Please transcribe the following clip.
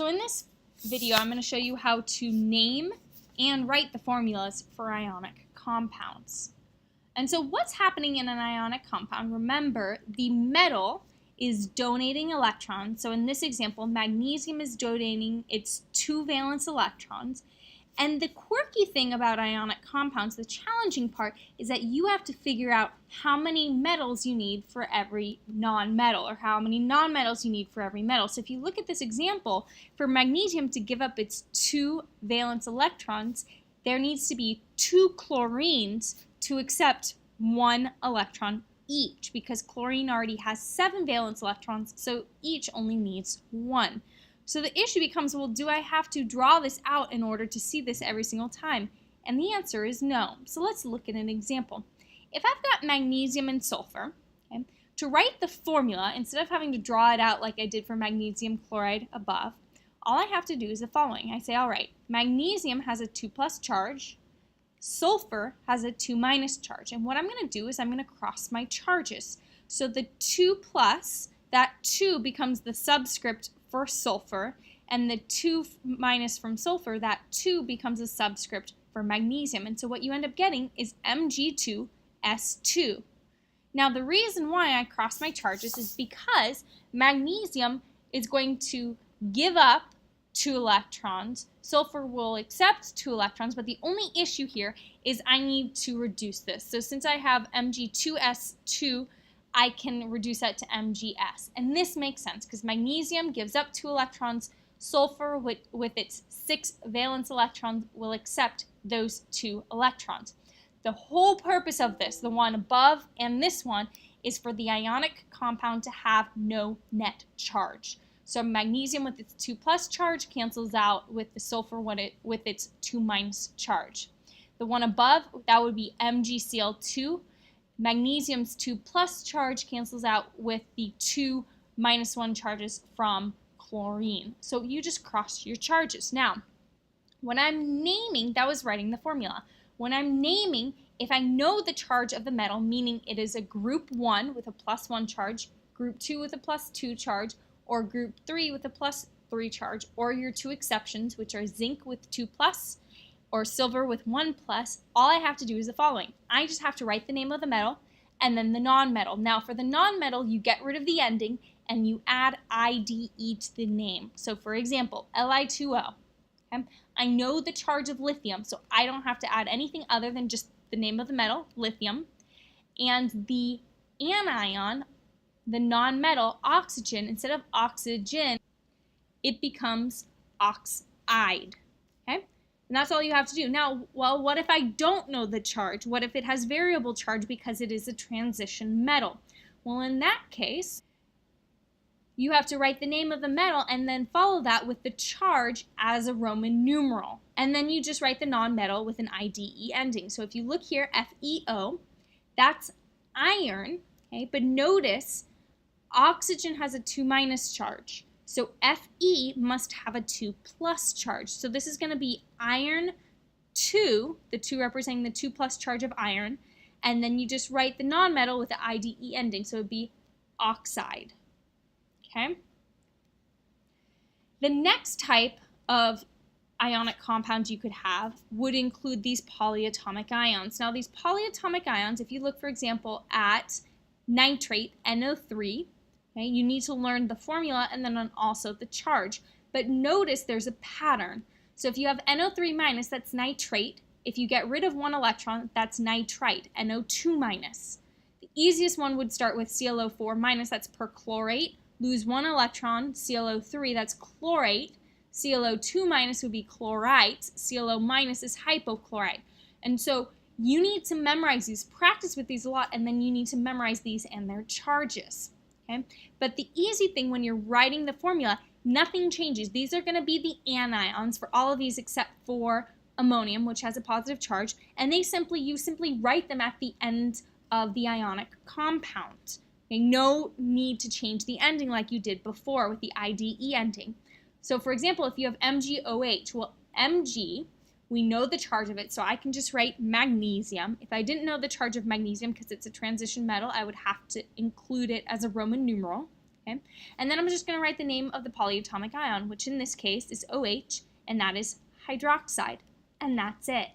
So in this video, I'm going to show you how to name and write the formulas for ionic compounds. And so what's happening in an ionic compound? Remember, the metal is donating electrons. So in this example, magnesium is donating its 2 valence electrons. And the quirky thing about ionic compounds, the challenging part, is that you have to figure out how many metals you need for every nonmetal, or how many nonmetals you need for every metal. So if you look at this example, for magnesium to give up its 2 valence electrons, there needs to be 2 chlorines to accept 1 electron each, because chlorine already has 7 valence electrons, so each only needs 1. So the issue becomes, well, do I have to draw this out in order to see this every single time? And the answer is no. So let's look at an example. If I've got magnesium and sulfur, okay, to write the formula, instead of having to draw it out like I did for magnesium chloride above, all I have to do is the following. I say, all right, magnesium has a 2+ charge, sulfur has a 2- charge. And what I'm going to do is I'm going to cross my charges. So the 2+, that 2 becomes the subscript for sulfur, and the 2- from sulfur, that 2 becomes a subscript for magnesium. And so what you end up getting is Mg2S2. Now the reason why I cross my charges is because magnesium is going to give up 2 electrons, sulfur will accept 2 electrons, but the only issue here is I need to reduce this. So since I have Mg2S2, I can reduce that to Mgs. And this makes sense because magnesium gives up 2 electrons, sulfur with its 6 valence electrons will accept those 2 electrons. The whole purpose of this, the one above and this one, is for the ionic compound to have no net charge. So magnesium with its 2+ charge cancels out with the sulfur with its 2- charge. The one above, that would be MgCl2. Magnesium's 2+ charge cancels out with the 2-1 charges from chlorine. So you just cross your charges. Now, when I'm naming, that was writing the formula. When I'm naming, if I know the charge of the metal, meaning it is a group 1 with a +1 charge, group 2 with a +2 charge, or group 3 with a +3 charge, or your 2 exceptions, which are zinc with 2+, or silver with 1+, all I have to do is the following. I just have to write the name of the metal and then the nonmetal. Now for the nonmetal, you get rid of the ending and you add IDE to the name. So for example, Li2O. Okay? I know the charge of lithium, so I don't have to add anything other than just the name of the metal, lithium, and the anion, the nonmetal, oxygen. Instead of oxygen, it becomes oxide. Okay? And that's all you have to do. Now, well, what if I don't know the charge? What if it has variable charge because it is a transition metal? Well, in that case, you have to write the name of the metal and then follow that with the charge as a Roman numeral. And then you just write the nonmetal with an IDE ending. So if you look here, FeO, that's iron, okay? But notice oxygen has a 2- charge. So Fe must have a 2+ charge. So this is going to be iron 2, the 2 representing the 2+ charge of iron, and then you just write the nonmetal with the IDE ending, so it would be oxide. Okay? The next type of ionic compound you could have would include these polyatomic ions. Now these polyatomic ions, if you look for example at nitrate, NO3, okay, you need to learn the formula and then also the charge. But notice there's a pattern. So if you have NO3-, that's nitrate. If you get rid of 1 electron, that's nitrite, NO2-. The easiest one would start with ClO4-, that's perchlorate. Lose 1 electron, ClO3, that's chlorate. ClO2- would be chlorite. ClO- is hypochlorite. And so you need to memorize these, practice with these a lot, and then you need to memorize these and their charges. Okay? But the easy thing when you're writing the formula, nothing changes. These are going to be the anions for all of these except for ammonium, which has a positive charge, and you simply write them at the end of the ionic compound. Okay? No need to change the ending like you did before with the IDE ending. So for example, if you have MgOH, well, Mg, we know the charge of it, so I can just write magnesium. If I didn't know the charge of magnesium because it's a transition metal, I would have to include it as a Roman numeral. okay? And then I'm just going to write the name of the polyatomic ion, which in this case is OH, and that is hydroxide. And that's it.